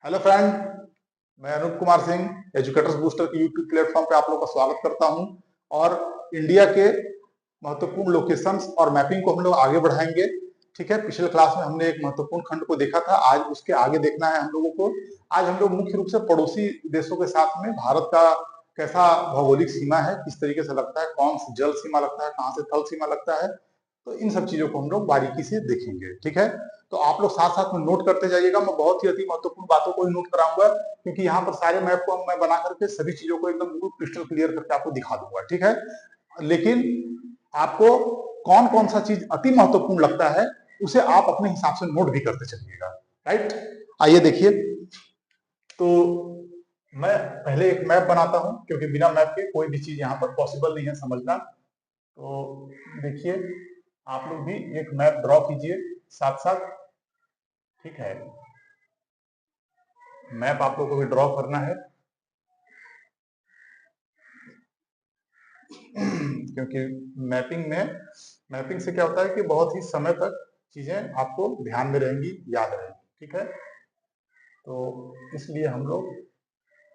Hello friend, मैं Anoop Kumar Singh educators booster के YouTube platform पे आप लोगों का स्वागत करता हूं। और इंडिया के महत्वपूर्ण लोकेशंस और मैपिंग को हम लोग आगे बढ़ाएंगे। ठीक है, पिछले क्लास में हमने एक महत्वपूर्ण खंड को देखा था, आज उसके आगे देखना है हम लोगों को। आज हम लोग मुख्य रूप से पड़ोसी देशों के साथ में भारत का कैसा भौगोलिक सीमा है, किस तरीके से लगता है, कौन सी जल सीमा लगता है, कहाँ से थल सीमा लगता है, तो इन सब चीजों को हम लोग बारीकी से देखेंगे। ठीक है, तो आप लोग साथ साथ में नोट करते जाइएगा। मैं बहुत ही अति महत्वपूर्ण बातों को ही नोट कराऊंगा, क्योंकि यहाँ पर सारे मैप को मैं बना करके सभी चीजों को एकदम बिल्कुल क्रिस्टल क्लियर करके आपको दिखा दूंगा। ठीक है, लेकिन आपको कौन कौन सा चीज अति महत्वपूर्ण लगता है उसे आप अपने हिसाब से नोट भी करते चलिएगा। राइट, आइए देखिए। तो मैं पहले एक मैप बनाता हूं, क्योंकि बिना मैप के कोई भी चीज यहाँ पर पॉसिबल नहीं है समझना। तो देखिए, आप लोग भी एक मैप ड्रॉ कीजिए साथ साथ। ठीक है, मैप आप लोगों को भी ड्रॉ करना है, क्योंकि मैपिंग से क्या होता है कि बहुत ही समय तक चीजें आपको ध्यान में रहेंगी, याद रहेंगी। ठीक है, तो इसलिए हम लोग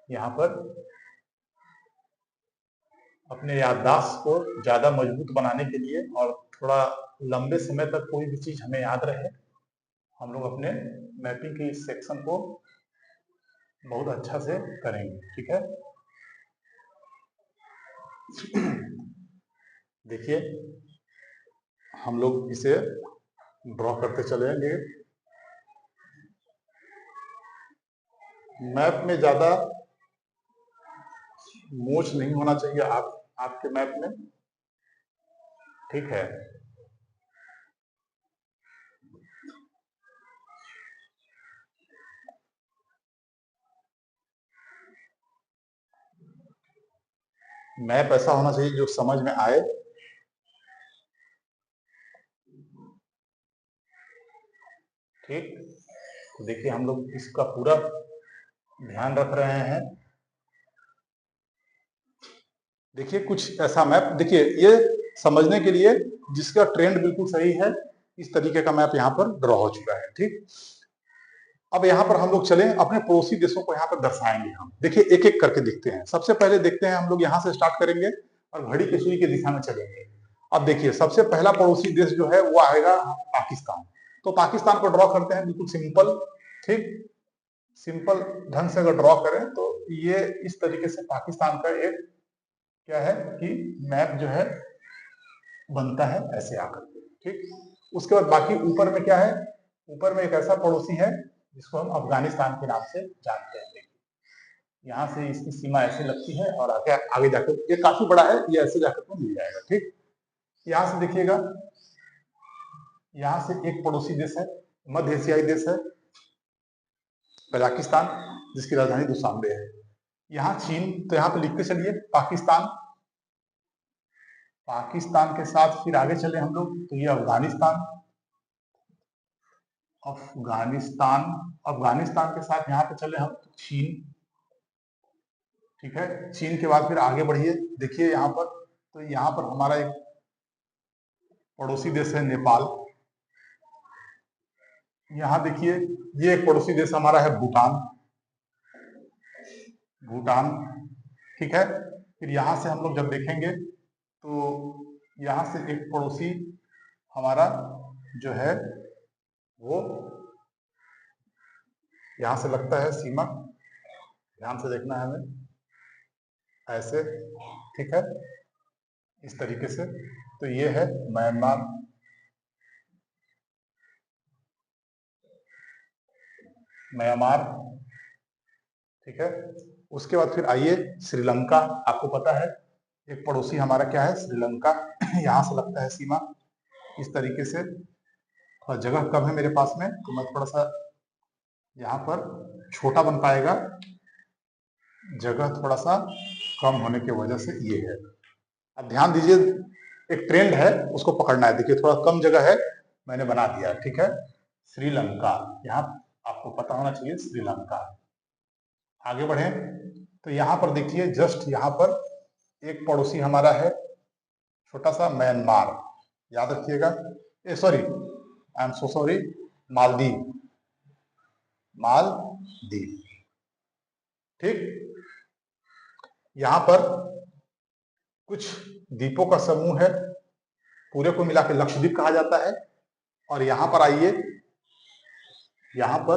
यहाँ पर अपने याददाश्त को ज्यादा मजबूत बनाने के लिए और थोड़ा लंबे समय तक कोई भी चीज हमें याद रहे, हम लोग अपने मैपिंग के इस सेक्शन को बहुत अच्छा से करेंगे। ठीक है, देखिए हम लोग इसे ड्रॉ करते चलेंगे। मैप में ज्यादा मोच नहीं होना चाहिए आपके मैप में। ठीक है, मैप ऐसा होना चाहिए जो समझ में आए। ठीक, तो देखिए हम लोग इसका पूरा ध्यान रख रहे हैं। देखिए कुछ ऐसा मैप, देखिए ये समझने के लिए जिसका ट्रेंड बिल्कुल सही है, इस तरीके का मैप यहाँ पर ड्रॉ हो चुका है। ठीक, अब यहाँ पर हम लोग चलें, अपने पड़ोसी देशों को यहाँ पर दर्शाएंगे हम। देखिए एक एक करके देखते हैं। सबसे पहले देखते हैं, हम लोग यहाँ से स्टार्ट करेंगे और घड़ी की सुई की दिशा में चलेंगे। अब देखिए सबसे पहला पड़ोसी देश जो है वो आएगा पाकिस्तान। तो पाकिस्तान को ड्रॉ करते हैं बिल्कुल सिंपल। ठीक, सिंपल ढंग से अगर ड्रॉ करें तो ये इस तरीके से पाकिस्तान का एक क्या है कि मैप जो है बनता है ऐसे आकर के। ठीक, उसके बाद बाकी ऊपर में क्या है, ऊपर में एक ऐसा पड़ोसी है जिसको हम अफगानिस्तान के नाम से जानते हैं। देखिए यहाँ से इसकी सीमा ऐसे लगती है और आगे आगे जाकर ये काफी बड़ा है, ये ऐसे जाकर तो मिल जाएगा। ठीक, यहाँ से देखिएगा, यहाँ से एक पड़ोसी देश है, मध्य एशियाई देश है कजाकिस्तान, जिसकी राजधानी दुशांबे है। यहाँ चीन, तो यहाँ पे लिखते चलिए पाकिस्तान। पाकिस्तान के साथ फिर आगे चले हम लोग तो ये अफगानिस्तान। अफगानिस्तान, अफगानिस्तान के साथ यहाँ पे चले हम तो चीन। ठीक है, चीन के बाद फिर आगे बढ़िए, देखिए यहाँ पर, तो यहाँ पर हमारा एक पड़ोसी देश है नेपाल। यहाँ देखिए ये एक पड़ोसी देश हमारा है भूटान। भूटान, ठीक है, फिर यहाँ से हम लोग जब देखेंगे तो यहाँ से एक पड़ोसी हमारा जो है वो यहाँ से लगता है सीमा, ध्यान से देखना है हमें ऐसे। ठीक है, इस तरीके से, तो ये है म्यांमार। म्यांमार, ठीक है, उसके बाद फिर आइए श्रीलंका। आपको पता है एक पड़ोसी हमारा क्या है, श्रीलंका। यहाँ से लगता है सीमा इस तरीके से। थोड़ा जगह कम है मेरे पास में तो मैं थोड़ा सा यहाँ पर छोटा बन पाएगा, जगह थोड़ा सा कम होने की वजह से ये है। अब ध्यान दीजिए, एक ट्रेंड है उसको पकड़ना है। देखिए थोड़ा कम जगह है, मैंने बना दिया। ठीक है, श्रीलंका, यहाँ आपको पता होना चाहिए श्रीलंका। आगे बढ़े तो यहाँ पर देखिए, जस्ट यहाँ पर एक पड़ोसी हमारा है छोटा सा म्यांमार, याद रखिएगा। Sorry, I am so sorry, Maldives. Maldives. ठीक, यहां पर कुछ द्वीपों का समूह है, पूरे को मिला के लक्षद्वीप कहा जाता है। और यहां पर आइए, यहां पर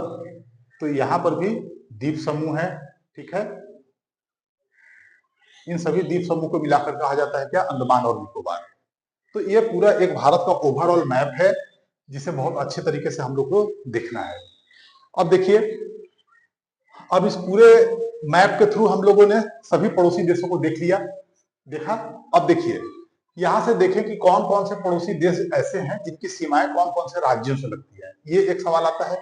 तो यहां पर भी द्वीप समूह है। ठीक है, इन सभी द्वीप समूह को मिलाकर कहा जाता है क्या, अंडमान और निकोबार। तो ये पूरा एक भारत का ओवरऑल मैप है जिसे बहुत अच्छे तरीके से हम लोग को देखना है। अब देखिए, अब इस पूरे मैप के थ्रू हम लोगों ने सभी पड़ोसी देशों को देख लिया, देखा। अब देखिए, यहां से देखें कि कौन कौन से पड़ोसी देश ऐसे हैं जिनकी सीमाएं कौन कौन से राज्यों से लगती है, ये एक सवाल आता है।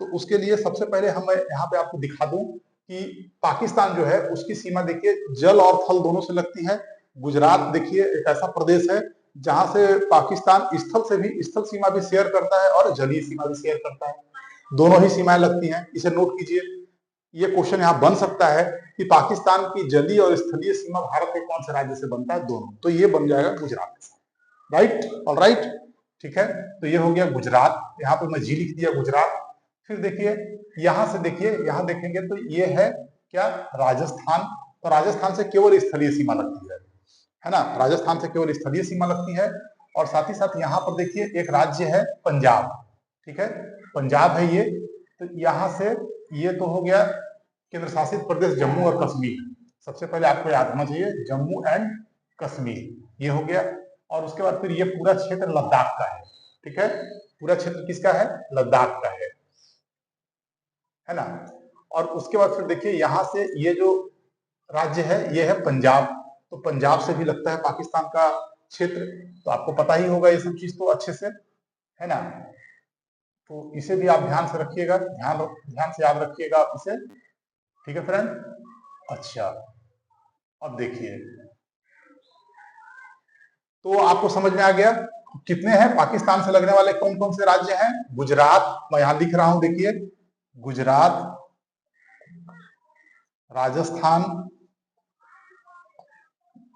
तो उसके लिए सबसे पहले हम यहाँ पे आपको दिखा दूं कि पाकिस्तान जो है उसकी सीमा देखिए जल और थल दोनों से लगती है। गुजरात देखिए एक ऐसा प्रदेश है जहां से पाकिस्तान स्थल सीमा भी शेयर करता है और जलीय सीमा भी शेयर करता है, दोनों ही सीमाएं लगती हैं। इसे नोट कीजिए, ये क्वेश्चन यहाँ बन सकता है कि पाकिस्तान की जलीय और स्थलीय सीमा भारत के कौन से राज्य से बनता है, दोनों। तो ये बन जाएगा गुजरात के साथ, राइट, ऑल राइट, ठीक है। तो ये हो गया गुजरात, यहाँ पे मैं जी लिख दिया गुजरात। फिर देखिए, यहां से देखिए, यहां देखेंगे तो ये है क्या, राजस्थान। तो राजस्थान से केवल स्थलीय सीमा लगती है ना, राजस्थान से केवल स्थलीय सीमा लगती है। और साथ ही साथ यहाँ पर देखिए एक राज्य है पंजाब, ठीक है, पंजाब है ये। तो यहां से ये तो हो गया केंद्र शासित प्रदेश जम्मू और कश्मीर। सबसे पहले आपको याद होना चाहिए जम्मू एंड कश्मीर, ये हो गया। और उसके बाद फिर ये पूरा क्षेत्र लद्दाख का है, ठीक है, पूरा क्षेत्र किसका है, लद्दाख का है ना। और उसके बाद फिर देखिए यहां से ये जो राज्य है ये है पंजाब। तो पंजाब से भी लगता है पाकिस्तान का क्षेत्र, तो आपको पता ही होगा ये सब चीज तो अच्छे से, है ना। तो इसे भी आप ध्यान से रखिएगा, ध्यान से याद रखिएगा आप इसे, ठीक है फ्रेंड। अच्छा, अब देखिए, तो आपको समझ में आ गया कितने हैं पाकिस्तान से लगने वाले कौन कौन से राज्य हैं। गुजरात, मैं यहां लिख रहा हूं, देखिए गुजरात, राजस्थान,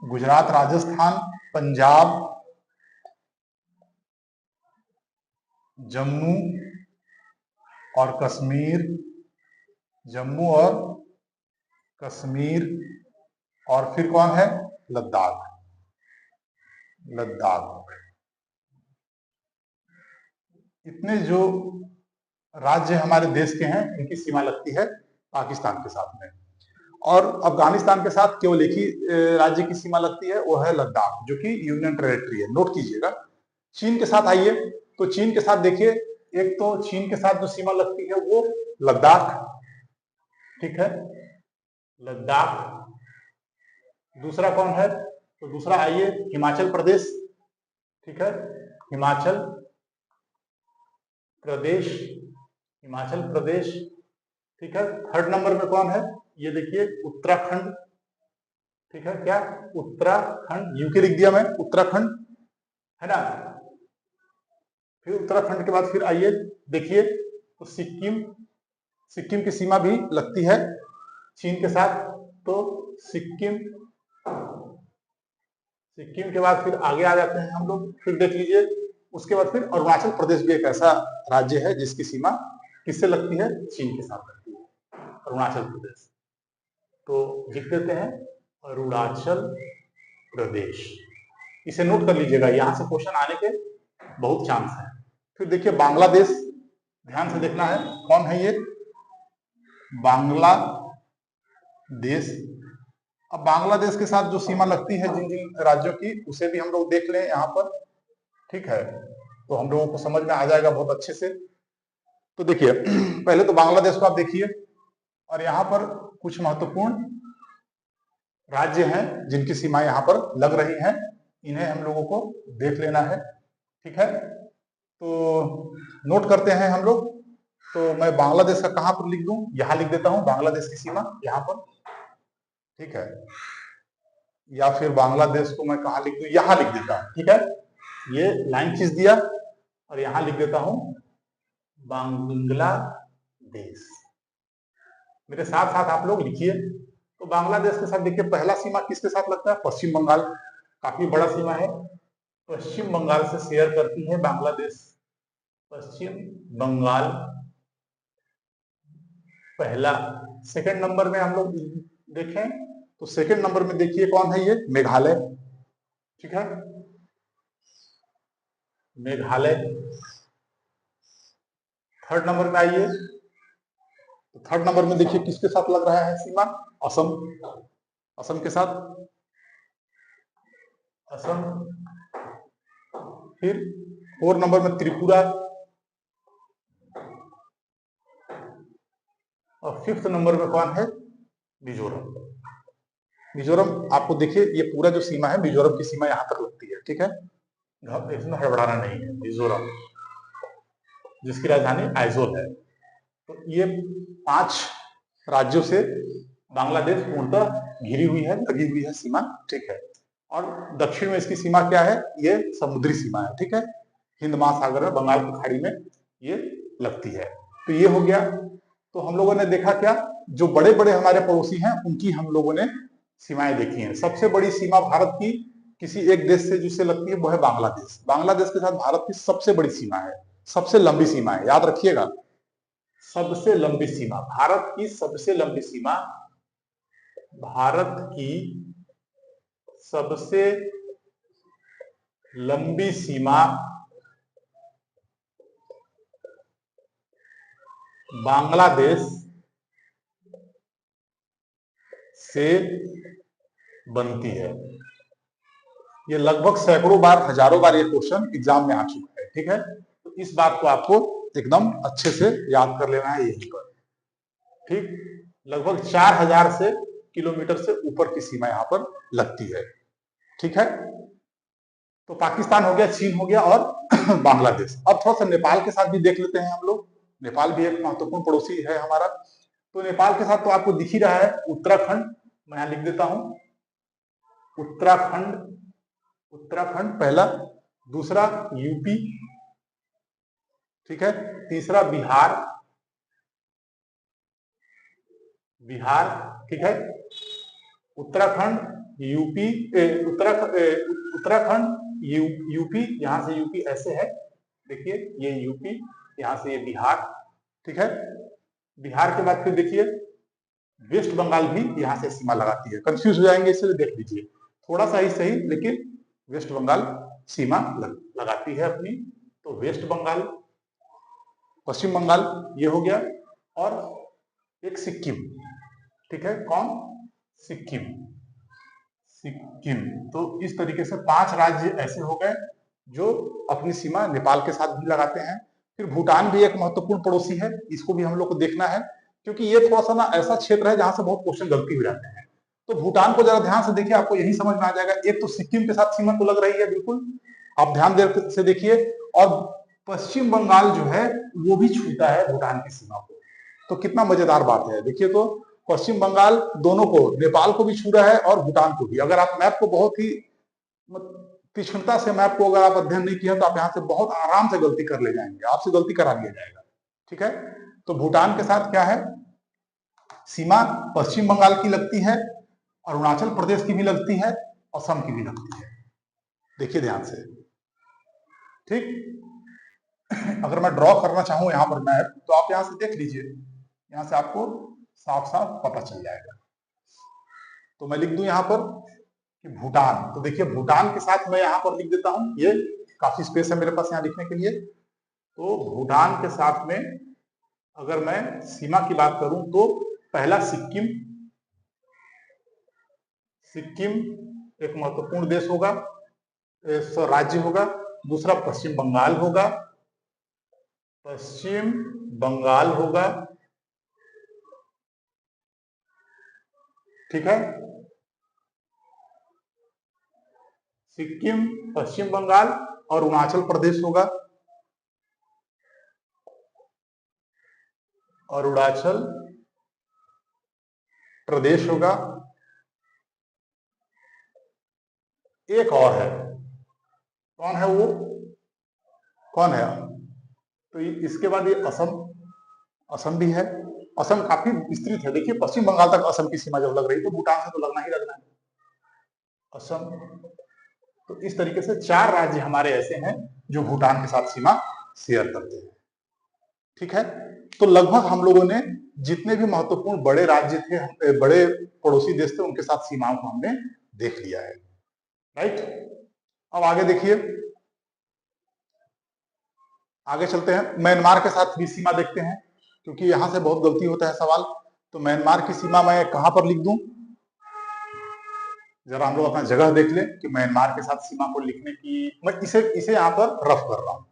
गुजरात, राजस्थान, पंजाब, जम्मू और कश्मीर, जम्मू और कश्मीर, और फिर कौन है, लद्दाख, लद्दाख। इतने जो राज्य हमारे देश के हैं इनकी सीमा लगती है पाकिस्तान के साथ में। और अफगानिस्तान के साथ केवल एक ही राज्य की सीमा लगती है, वो है लद्दाख, जो कि यूनियन टेरिटरी है, नोट कीजिएगा। चीन के साथ आइए, तो चीन के साथ देखिए, एक तो चीन के साथ जो सीमा लगती है वो लद्दाख, ठीक है, लद्दाख। दूसरा कौन है, तो दूसरा आइए हिमाचल प्रदेश, ठीक है, हिमाचल प्रदेश, हिमाचल प्रदेश, ठीक है। थर्ड नंबर में कौन है, ये देखिए उत्तराखंड, ठीक है, क्या, उत्तराखंड, यूके लिख दिया मैं, उत्तराखंड, है ना। फिर उत्तराखंड के बाद फिर आइए देखिए, तो सिक्किम, सिक्किम की सीमा भी लगती है चीन के साथ। तो सिक्किम, सिक्किम के बाद फिर आगे आ जाते हैं हम लोग, फिर देख लीजिए उसके बाद फिर अरुणाचल प्रदेश भी एक ऐसा राज्य है जिसकी सीमा किससे लगती है, चीन के साथ लगती है, अरुणाचल प्रदेश। तो लिख देते हैं अरुणाचल प्रदेश, इसे नोट कर लीजिएगा, यहां से क्वेश्चन आने के बहुत चांस है। फिर देखिए बांग्लादेश, ध्यान से देखना है कौन है ये, बांग्लादेश। अब बांग्लादेश के साथ जो सीमा लगती है जिन जिन राज्यों की, उसे भी हम लोग देख लें यहाँ पर, ठीक है, तो हम लोगों को समझ में आ जाएगा बहुत अच्छे से। तो देखिए पहले तो बांग्लादेश को आप देखिए, और यहाँ पर कुछ महत्वपूर्ण राज्य हैं जिनकी सीमाएं यहाँ पर लग रही हैं, इन्हें हम लोगों को देख लेना है, ठीक है। तो नोट करते हैं हम लोग। तो मैं बांग्लादेश का कहां पर लिख दूं, यहां लिख देता हूं बांग्लादेश की सीमा यहां पर, ठीक है, या फिर बांग्लादेश को मैं कहां लिख दूं, यहां लिख देता हूं, ठीक है, ये लाइन खींच दिया और यहां लिख देता हूं बांग्लादेश। मेरे साथ साथ आप लोग लिखिए। तो बांग्लादेश के साथ देखिए पहला सीमा किसके साथ लगता है, पश्चिम बंगाल, काफी बड़ा सीमा है, पश्चिम बंगाल से शेयर करती है बांग्लादेश, पश्चिम बंगाल, पहला। सेकंड नंबर में हम लोग देखें तो सेकंड नंबर में देखिए कौन है, ये मेघालय। ठीक है, मेघालय। थर्ड नंबर में आइए, तो थर्ड नंबर में देखिए किसके साथ लग रहा है सीमा, असम। असम के साथ, असम। फिर फोर्थ नंबर में त्रिपुरा, और फिफ्थ नंबर में कौन है, मिजोरम। मिजोरम आपको देखिए ये पूरा जो सीमा है, मिजोरम की सीमा यहां तक लगती है। ठीक है, इसमें हड़बड़ाना नहीं है। मिजोरम जिसकी राजधानी आइजोल है। तो ये 5 राज्यों से बांग्लादेश पूर्णतः घिरी हुई है, लगी हुई है सीमा। ठीक है, और दक्षिण में इसकी सीमा क्या है, ये समुद्री सीमा है। ठीक है, हिंद महासागर में, बंगाल की खाड़ी में ये लगती है। तो ये हो गया। तो हम लोगों ने देखा क्या, जो बड़े बड़े हमारे पड़ोसी हैं उनकी हम लोगों ने सीमाएं देखी हैं। सबसे बड़ी सीमा भारत की किसी एक देश से जिससे लगती है वो है बांग्लादेश। बांग्लादेश के साथ भारत की सबसे बड़ी सीमा है, सबसे लंबी सीमा है, याद रखिएगा। सबसे लंबी सीमा, भारत की सबसे लंबी सीमा, भारत की सबसे लंबी सीमा बांग्लादेश से बनती है। ये लगभग सैकड़ों बार, हजारों बार ये क्वेश्चन एग्जाम में आ चुका है। ठीक है, तो इस बात को आपको एकदम अच्छे से याद कर लेना है यहीं पर। ठीक, लगभग 4000 से किलोमीटर से ऊपर की सीमा यहां पर लगती है। ठीक है, तो पाकिस्तान हो गया, चीन हो गया और बांग्लादेश। अब थोड़ा सा नेपाल के साथ भी देख लेते हैं हम लोग। नेपाल भी एक महत्वपूर्ण पड़ोसी है हमारा। तो नेपाल के साथ तो आपको दिख ही रहा है उत्तराखंड, मैं यहां लिख देता हूं उत्तराखंड। उत्तराखंड पहला, दूसरा यूपी, ठीक है, तीसरा बिहार, बिहार। ठीक है, उत्तराखंड, यूपी, उत्तराखंड, यूपी, यहां से यूपी ऐसे है, देखिए ये यूपी, यहां से ये बिहार। ठीक है, बिहार के बाद फिर देखिए वेस्ट बंगाल भी यहां से सीमा लगाती है। कंफ्यूज हो जाएंगे इसलिए देख लीजिए, थोड़ा सा ही सही, लेकिन वेस्ट बंगाल सीमा लगाती है अपनी। तो वेस्ट बंगाल, पश्चिम बंगाल ये हो गया, और एक सिक्किम। ठीक है, कौन, सिक्किम, सिक्किम। तो इस तरीके से 5 राज्य ऐसे हो गए जो अपनी सीमा नेपाल के साथ भी लगाते हैं। फिर भूटान भी एक महत्वपूर्ण पड़ोसी है, इसको भी हम लोग को देखना है, क्योंकि ये थोड़ा सा ना ऐसा क्षेत्र है जहां से बहुत क्वेश्चन गलती हो जाते हैं। तो भूटान को जरा ध्यान से देखिए, आपको यही समझ में आ जाएगा। एक तो सिक्किम के साथ सीमा तो लग रही है बिल्कुल, आप ध्यान देर से देखिए, और पश्चिम बंगाल जो है वो भी छूता है भूटान की सीमा को। तो कितना मजेदार बात है, देखिए तो पश्चिम बंगाल दोनों को, नेपाल को भी छू रहा है और भूटान को भी। अगर आप मैप को बहुत ही तीक्ष्णता से मैप को अगर आप अध्ययन नहीं किया तो आप यहाँ से बहुत आराम से गलती कर ले जाएंगे, आपसे गलती करा दिया जाएगा। ठीक है, तो भूटान के साथ क्या है सीमा, पश्चिम बंगाल की लगती है, अरुणाचल प्रदेश की भी लगती है, असम की भी लगती है। देखिए ध्यान से। ठीक, अगर मैं ड्रॉ करना चाहूं यहां पर मैप, तो आप यहां से देख लीजिए, यहां से आपको साफ साफ पता चल जाएगा। तो मैं लिख दूं यहां पर कि भूटान। तो देखिए भूटान के साथ मैं यहां पर लिख देता हूं, ये काफी स्पेस है मेरे पास यहां लिखने के लिए। तो भूटान के साथ में अगर मैं सीमा की बात करूं तो पहला सिक्किम, सिक्किम एक महत्वपूर्ण देश होगा, राज्य होगा। दूसरा पश्चिम बंगाल होगा, पश्चिम बंगाल होगा। ठीक है, सिक्किम, पश्चिम बंगाल और अरुणाचल प्रदेश होगा, अरुणाचल प्रदेश होगा। एक और है, कौन है वो, कौन है, तो इसके बाद ये असम, असम भी है। असम काफी विस्तृत है, देखिए पश्चिम बंगाल तक असम की सीमा जब लग रही है तो भूटान से तो लगना ही लगना है, असम। तो इस तरीके से 4 राज्य हमारे ऐसे हैं जो भूटान के साथ सीमा शेयर करते हैं। ठीक है, तो लगभग हम लोगों ने जितने भी महत्वपूर्ण बड़े राज्य थे, बड़े पड़ोसी देश थे, उनके साथ सीमाओं को हमने देख लिया है। राइट, अब आगे देखिए, आगे चलते हैं। म्यांमार के साथ भी सीमा देखते हैं, क्योंकि यहां से बहुत गलती होता है सवाल। तो म्यांमार की सीमा मैं कहां पर लिख दूं, जरा हम लोग अपना जगह देख लें कि म्यांमार के साथ सीमा को लिखने की, मैं इसे यहां पर रफ कर रहा हूं।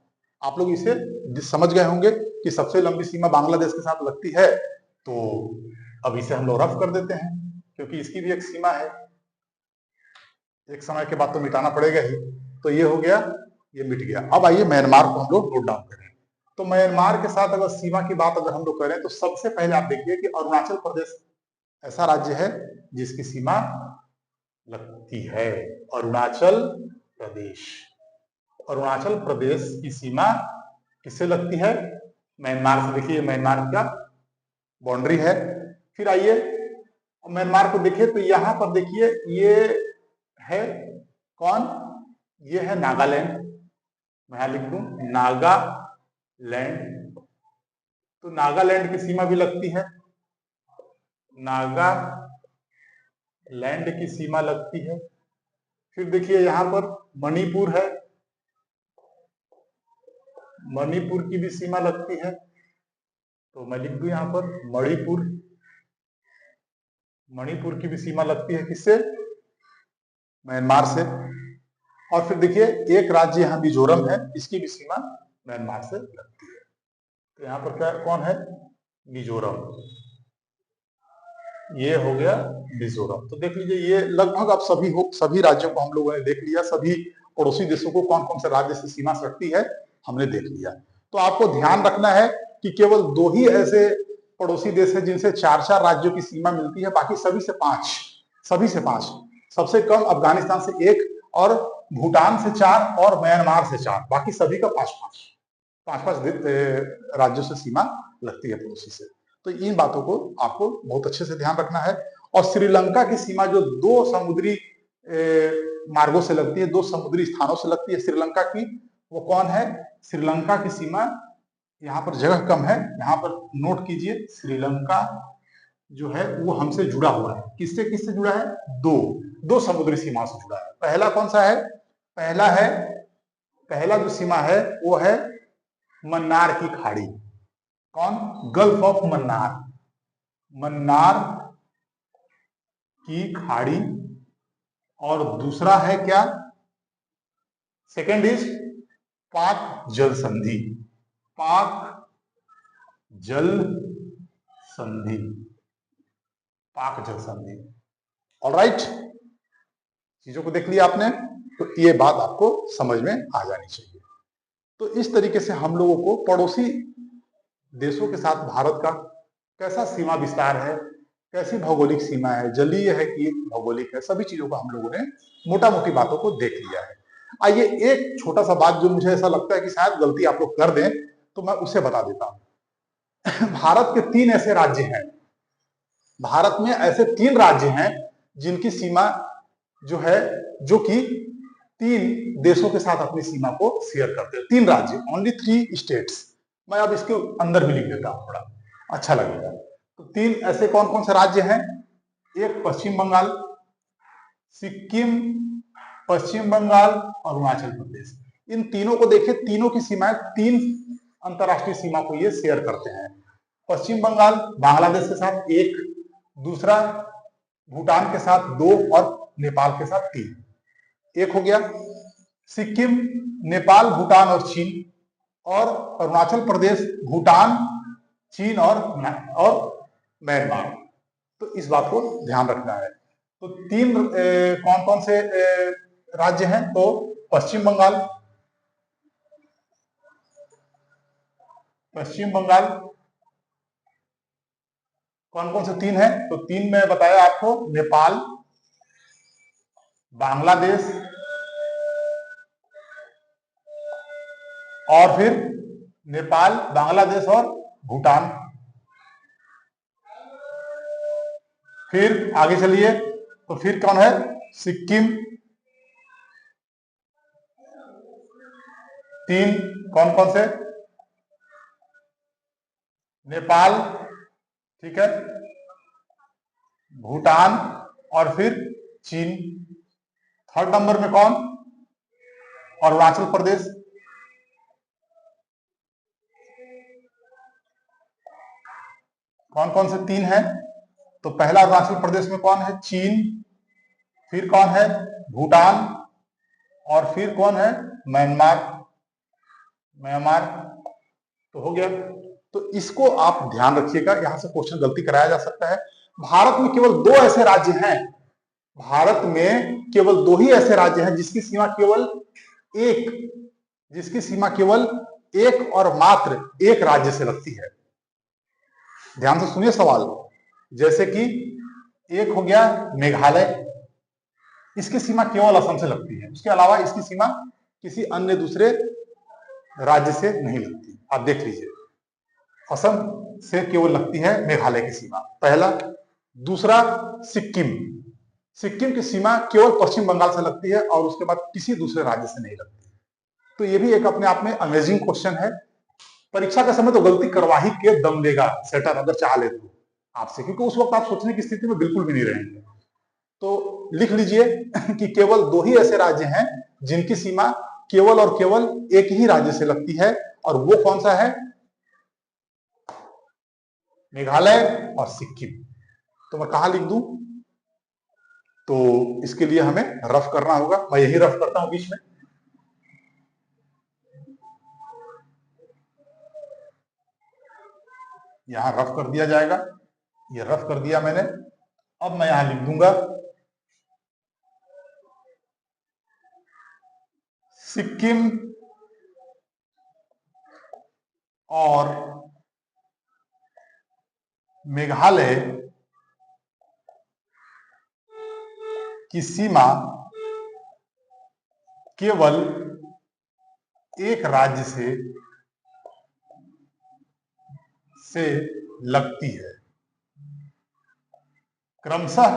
आप लोग इसे समझ गए होंगे कि सबसे लंबी सीमा बांग्लादेश के साथ लगती है, तो अब इसे हम लोग रफ कर देते हैं, क्योंकि इसकी भी एक सीमा है, एक समय के बाद तो मिटाना पड़ेगा ही। तो ये हो गया, ये मिट गया। अब आइए म्यांमार को हम लोग नोट डाउन करें। तो म्यांमार के साथ अगर सीमा की बात अगर हम लोग करें, तो सबसे पहले आप देखिए कि अरुणाचल प्रदेश ऐसा राज्य है जिसकी सीमा लगती है। अरुणाचल प्रदेश, अरुणाचल प्रदेश की सीमा किससे लगती है? म्यांमार से। देखिए म्यांमार का बाउंड्री है। फिर आइए म्यांमार को देखिए, तो यहां पर देखिए ये है कौन, ये है नागालैंड। मैं यहां लिख दूं नागालैंड। तो नागालैंड की सीमा भी लगती है, नागालैंड की सीमा लगती है। फिर देखिए यहां पर मणिपुर है, मणिपुर की भी सीमा लगती है। तो मैं लिख दूं यहां पर मणिपुर, मणिपुर की भी सीमा लगती है किससे? म्यांमार से। और फिर देखिए एक राज्य यहाँ मिजोरम है, इसकी भी सीमा म्यांमार से लगती है। तो यहाँ पर क्या कौन है? मिजोरम। ये हो गया मिजोरम। तो देख लीजिए ये लगभग अब सभी राज्यों को हम लोगों ने देख लिया, सभी पड़ोसी देशों को कौन कौन से राज्य से सीमा सटती है हमने देख लिया। तो आपको ध्यान रखना है कि केवल 2 ही ऐसे पड़ोसी देश है जिनसे 4-4 राज्यों की सीमा मिलती है, बाकी सभी से 5, सभी से 5। सबसे कम अफगानिस्तान से 1, और भूटान से 4, और म्यांमार से 4, बाकी सभी का 5-5 राज्यों से सीमा लगती है पड़ोसी से। तो इन बातों को आपको बहुत अच्छे से ध्यान रखना है। और श्रीलंका की सीमा जो 2 समुद्री मार्गों से लगती है, 2 समुद्री स्थानों से लगती है श्रीलंका की, वो कौन है? श्रीलंका की सीमा, यहाँ पर जगह कम है, यहाँ पर नोट कीजिए, श्रीलंका जो है वो हमसे जुड़ा हुआ है। किससे किससे जुड़ा है? 2 समुद्री सीमा से जुड़ा है। पहला कौन सा है? पहला जो सीमा है वो है मन्नार की खाड़ी। कौन? गल्फ ऑफ मन्नार, मन्नार की खाड़ी। और दूसरा है क्या? सेकेंड इज पाक जल संधि, पाक जल संधि, पाक जल संधि। ऑलराइट, चीजों को देख लिया आपने, तो ये बात आपको समझ में आ जानी चाहिए। तो इस तरीके से हम लोगों को पड़ोसी देशों के साथ भारत का कैसा सीमा विस्तार है, कैसी भौगोलिक सीमा है, जलीय है कि भौगोलिक है, सभी चीजों को हम लोगों ने मोटा मोटी बातों को देख लिया है। आइए एक छोटा सा बात जो मुझे ऐसा लगता है कि शायद गलती आप लोग कर दें, तो मैं उसे बता देता हूं। भारत के 3 ऐसे राज्य हैं, भारत में ऐसे 3 राज्य हैं जिनकी सीमा जो है, जो कि 3 देशों के साथ अपनी सीमा को शेयर करते हैं। 3 राज्य, ओनली 3 स्टेट्स। मैं अब इसके अंदर भी लिख देता हूं, थोड़ा अच्छा लगेगा। तो 3 ऐसे कौन कौन से राज्य हैं? एक पश्चिम बंगाल, सिक्किम, पश्चिम बंगाल, अरुणाचल प्रदेश। इन तीनों को देखिए, तीनों की सीमाएं 3 अंतरराष्ट्रीय सीमा को ये शेयर करते हैं। पश्चिम बंगाल बांग्लादेश के साथ 1, दूसरा भूटान के साथ 2, और नेपाल के साथ 3। 1 हो गया। सिक्किम नेपाल, भूटान और चीन, और अरुणाचल प्रदेश भूटान, चीन और म्यांमार। तो इस बात को ध्यान रखना है। तो 3 कौन कौन से राज्य हैं? तो पश्चिम बंगाल, पश्चिम बंगाल कौन कौन से 3 हैं? तो 3 में बताया आपको, नेपाल, बांग्लादेश और फिर नेपाल, बांग्लादेश और भूटान। फिर आगे चलिए, तो फिर कौन है? सिक्किम। 3 कौन कौन से? नेपाल, ठीक है, भूटान और फिर चीन। थर्ड नंबर में कौन? अरुणाचल प्रदेश। कौन कौन से तीन है? तो पहला अरुणाचल प्रदेश में कौन है? चीन। फिर कौन है? भूटान। और फिर कौन है? म्यांमार। म्यांमार तो हो गया। तो इसको आप ध्यान रखिएगा, यहां से क्वेश्चन गलती कराया जा सकता है। भारत में केवल दो ऐसे राज्य हैं, भारत में केवल दो ही ऐसे राज्य हैं जिसकी सीमा केवल एक और मात्र एक राज्य से लगती है। ध्यान से सुनिए सवाल। जैसे कि एक हो गया मेघालय, इसकी सीमा केवल असम से लगती है, उसके अलावा इसकी सीमा किसी अन्य दूसरे राज्य से नहीं लगती। आप देख लीजिए, असम से केवल लगती है मेघालय की सीमा, पहला। दूसरा सिक्किम, सिक्किम की सीमा केवल पश्चिम बंगाल से लगती है और उसके बाद किसी दूसरे राज्य से नहीं लगती। तो ये भी एक अपने आप में अमेजिंग क्वेश्चन है। परीक्षा के समय तो गलती करवा ही के दम लेगा सेटर, अगर चाह ले तो आपसे, क्योंकि उस वक्त आप सोचने की स्थिति में बिल्कुल भी नहीं रहेंगे। तो लिख लीजिए कि केवल दो ही ऐसे राज्य हैं जिनकी सीमा केवल और केवल एक ही राज्य से लगती है, और वो कौन सा है? मेघालय और सिक्किम। तो मैं कहां लिख दूं? तो इसके लिए हमें रफ करना होगा, मैं यही रफ करता हूं बीच में। यहां रफ कर दिया जाएगा, ये रफ कर दिया मैंने। अब मैं यहां लिख दूंगा सिक्किम और मेघालय की सीमा केवल एक राज्य से लगती है, क्रमशः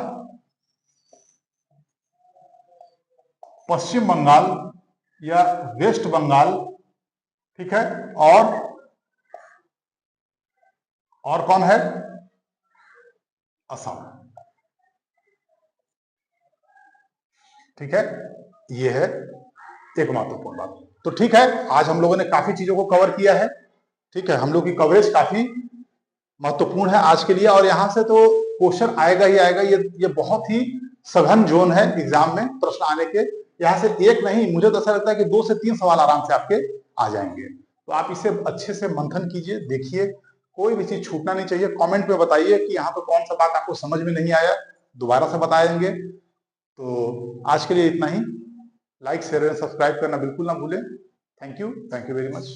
पश्चिम बंगाल या वेस्ट बंगाल, ठीक है, और कौन है? असम। ठीक है, ये है एक महत्वपूर्ण बात। तो ठीक है, आज हम लोगों ने काफी चीजों को कवर किया है। ठीक है, हम लोग की कवरेज काफी महत्वपूर्ण है आज के लिए, और यहां से तो क्वेश्चन आएगा ही आएगा। ये बहुत ही सघन जोन है एग्जाम में प्रश्न आने के। यहां से एक नहीं, मुझे तो ऐसा लगता है कि 2 से 3 सवाल आराम से आपके आ जाएंगे। तो आप इसे अच्छे से मंथन कीजिए, देखिए, कोई भी चीज छूटना नहीं चाहिए। कमेंट में बताइए कि यहाँ पे कौन सा बात आपको समझ में नहीं आया, दोबारा से बताएंगे। तो आज के लिए इतना ही। लाइक शेयर एंड सब्सक्राइब करना बिल्कुल ना भूलें। Thank you very much.